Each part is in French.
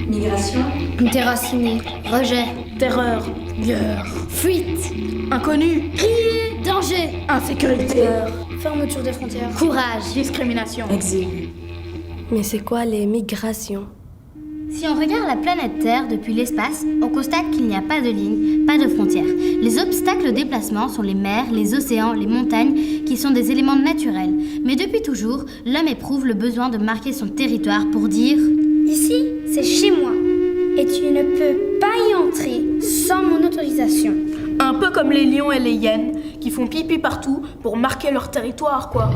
Migration. Déraciné. Rejet. Terreur. Guerre. Fuite. Inconnu. Crier. Danger. Insécurité. Peur. Fermeture des frontières. Courage. Discrimination. Exil. Mais c'est quoi les migrations? Si on regarde la planète Terre depuis l'espace, on constate qu'il n'y a pas de ligne, pas de frontières. Les obstacles au déplacement sont les mers, les océans, les montagnes, qui sont des éléments naturels. Mais depuis toujours, l'homme éprouve le besoin de marquer son territoire pour dire « Ici, c'est chez moi, et tu ne peux pas y entrer sans mon autorisation. » Un peu comme les lions et les hyènes qui font pipi partout pour marquer leur territoire, quoi.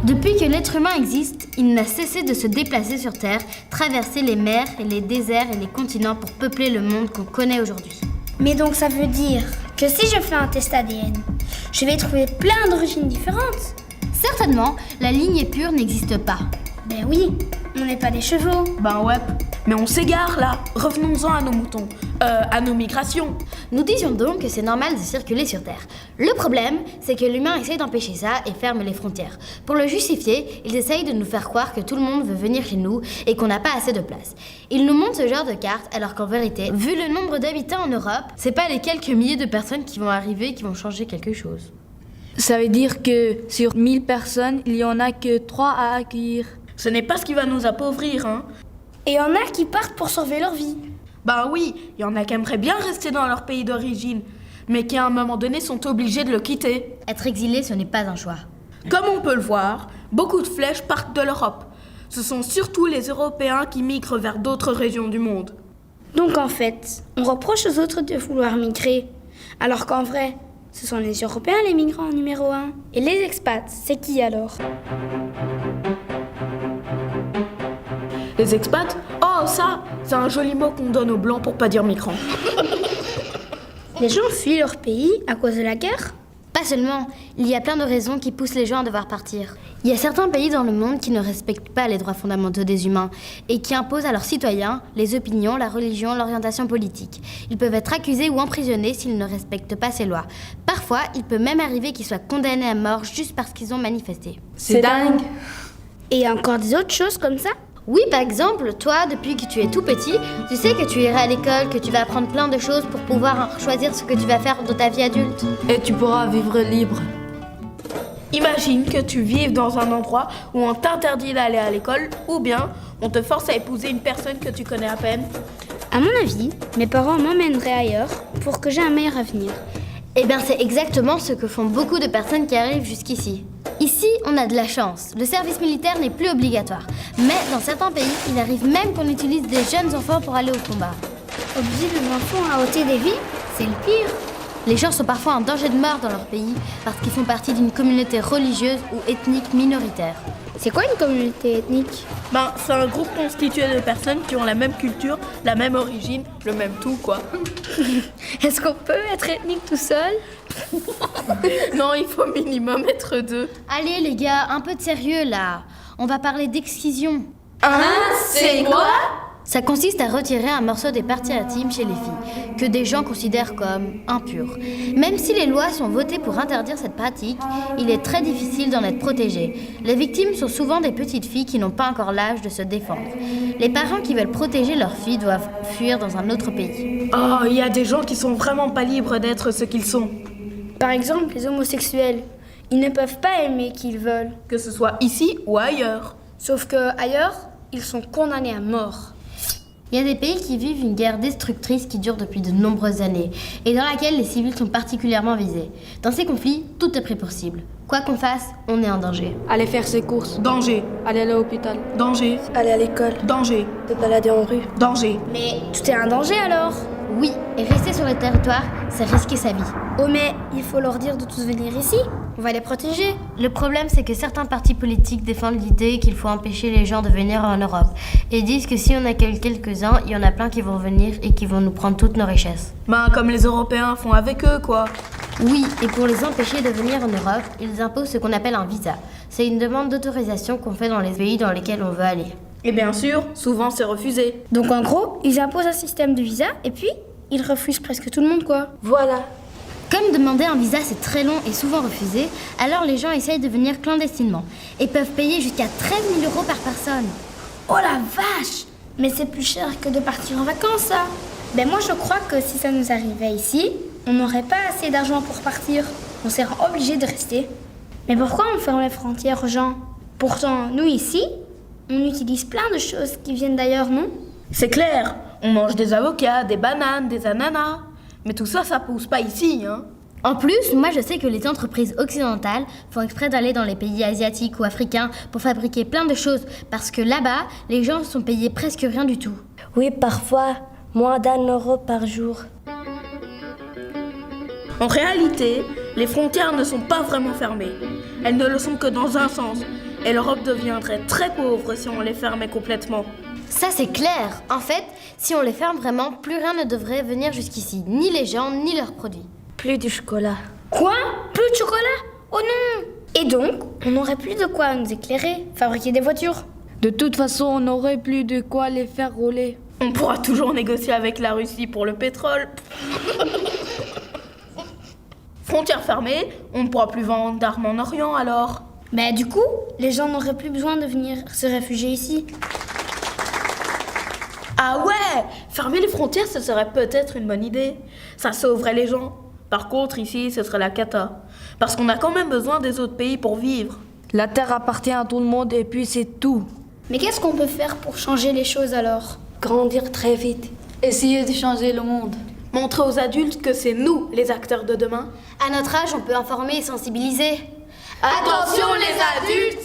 Depuis que l'être humain existe, il n'a cessé de se déplacer sur Terre, traverser les mers et les déserts et les continents pour peupler le monde qu'on connaît aujourd'hui. Mais donc ça veut dire que si je fais un test ADN, je vais trouver plein d'origines différentes. Certainement, la lignée pure n'existe pas. Ben oui, on n'est pas des chevaux. Ben ouais, mais on s'égare là. Revenons-en à nos moutons, à nos migrations. Nous disions donc que c'est normal de circuler sur Terre. Le problème, c'est que l'humain essaye d'empêcher ça et ferme les frontières. Pour le justifier, ils essayent de nous faire croire que tout le monde veut venir chez nous et qu'on n'a pas assez de place. Ils nous montrent ce genre de carte alors qu'en vérité, vu le nombre d'habitants en Europe, c'est pas les quelques milliers de personnes qui vont arriver qui vont changer quelque chose. Ça veut dire que sur 1000 personnes, il y en a que 3 à accueillir. Ce n'est pas ce qui va nous appauvrir, hein. Et il y en a qui partent pour sauver leur vie. Ben oui, il y en a qui aimeraient bien rester dans leur pays d'origine, mais qui à un moment donné sont obligés de le quitter. Être exilé, ce n'est pas un choix. Comme on peut le voir, beaucoup de flèches partent de l'Europe. Ce sont surtout les Européens qui migrent vers d'autres régions du monde. Donc en fait, on reproche aux autres de vouloir migrer, alors qu'en vrai, ce sont les Européens les migrants numéro 1. Et les expats, c'est qui alors? Les expats? Oh ça, c'est un joli mot qu'on donne aux blancs pour pas dire migrants. Les gens fuient leur pays à cause de la guerre? Pas seulement, il y a plein de raisons qui poussent les gens à devoir partir. Il y a certains pays dans le monde qui ne respectent pas les droits fondamentaux des humains et qui imposent à leurs citoyens les opinions, la religion, l'orientation politique. Ils peuvent être accusés ou emprisonnés s'ils ne respectent pas ces lois. Parfois, il peut même arriver qu'ils soient condamnés à mort juste parce qu'ils ont manifesté. C'est dingue. Et il y a encore des autres choses comme ça? Oui, par exemple, toi, depuis que tu es tout petit, tu sais que tu iras à l'école, que tu vas apprendre plein de choses pour pouvoir choisir ce que tu vas faire dans ta vie adulte. Et tu pourras vivre libre. Imagine que tu vives dans un endroit où on t'interdit d'aller à l'école ou bien on te force à épouser une personne que tu connais à peine. À mon avis, mes parents m'emmèneraient ailleurs pour que j'ai un meilleur avenir. Eh bien, c'est exactement ce que font beaucoup de personnes qui arrivent jusqu'ici. Ici, on a de la chance. Le service militaire n'est plus obligatoire. Mais dans certains pays, il arrive même qu'on utilise des jeunes enfants pour aller au combat. Obliger les enfants à ôter des vies, c'est le pire. Les gens sont parfois en danger de mort dans leur pays parce qu'ils font partie d'une communauté religieuse ou ethnique minoritaire. C'est quoi une communauté ethnique? Ben, c'est un groupe constitué de personnes qui ont la même culture, la même origine, le même tout, quoi. Est-ce qu'on peut être ethnique tout seul? Non, il faut minimum être 2. Allez les gars, un peu de sérieux là. On va parler d'excision. C'est quoi? Ça consiste à retirer un morceau des parties intimes chez les filles, que des gens considèrent comme impures. Même si les lois sont votées pour interdire cette pratique, il est très difficile d'en être protégé. Les victimes sont souvent des petites filles qui n'ont pas encore l'âge de se défendre. Les parents qui veulent protéger leurs filles doivent fuir dans un autre pays. Oh, il y a des gens qui sont vraiment pas libres d'être ce qu'ils sont. Par exemple, les homosexuels. Ils ne peuvent pas aimer qui ils veulent. Que ce soit ici ou ailleurs. Sauf que ailleurs, ils sont condamnés à mort. Il y a des pays qui vivent une guerre destructrice qui dure depuis de nombreuses années et dans laquelle les civils sont particulièrement visés. Dans ces conflits, tout est pris pour cible. Quoi qu'on fasse, on est en danger. Aller faire ses courses. Danger, Aller à l'hôpital. danger, Aller à l'école. danger, Se balader en rue. danger. Mais tout est un danger alors? Oui, et rester sur le territoire, c'est risquer sa vie. Oh mais il faut leur dire de tous venir ici. On va les protéger. Le problème, c'est que certains partis politiques défendent l'idée qu'il faut empêcher les gens de venir en Europe et disent que si on accueille quelques-uns, il y en a plein qui vont venir et qui vont nous prendre toutes nos richesses. Ben, comme les Européens font avec eux, quoi. Oui, et pour les empêcher de venir en Europe, ils imposent ce qu'on appelle un visa. C'est une demande d'autorisation qu'on fait dans les pays dans lesquels on veut aller. Et bien sûr, souvent c'est refusé. Donc en gros, ils imposent un système de visa et puis ils refusent presque tout le monde quoi. Voilà. Comme demander un visa c'est très long et souvent refusé, alors les gens essayent de venir clandestinement et peuvent payer jusqu'à 13 000 € par personne. Oh la vache! Mais c'est plus cher que de partir en vacances, ça. Ben moi, je crois que si ça nous arrivait ici, on n'aurait pas assez d'argent pour partir. On serait obligé de rester. Mais pourquoi on ferme les frontières aux gens? Pourtant, nous ici, on utilise plein de choses qui viennent d'ailleurs, non? C'est clair, on mange des avocats, des bananes, des ananas. Mais tout ça, ça pousse pas ici, hein. En plus, moi je sais que les entreprises occidentales font exprès d'aller dans les pays asiatiques ou africains pour fabriquer plein de choses parce que là-bas, les gens sont payés presque rien du tout. Oui, parfois, moins d'1 € par jour. En réalité, les frontières ne sont pas vraiment fermées. Elles ne le sont que dans un sens. Et l'Europe deviendrait très pauvre si on les fermait complètement. Ça c'est clair. En fait, si on les ferme vraiment, plus rien ne devrait venir jusqu'ici. Ni les gens, ni leurs produits. Plus de chocolat. Quoi? Plus de chocolat? Oh non! Et donc, on n'aurait plus de quoi nous éclairer, fabriquer des voitures. De toute façon, on n'aurait plus de quoi les faire rouler. On pourra toujours négocier avec la Russie pour le pétrole. Frontières fermées, on ne pourra plus vendre d'armes en Orient alors. Mais du coup, les gens n'auraient plus besoin de venir se réfugier ici. Ah ouais! Fermer les frontières, ce serait peut-être une bonne idée. Ça sauverait les gens. Par contre, ici, ce serait la cata. Parce qu'on a quand même besoin des autres pays pour vivre. La terre appartient à tout le monde et puis c'est tout. Mais qu'est-ce qu'on peut faire pour changer les choses alors? Grandir très vite. Essayer de changer le monde. Montrer aux adultes que c'est nous, les acteurs de demain. À notre âge, on peut informer et sensibiliser. Attention les adultes!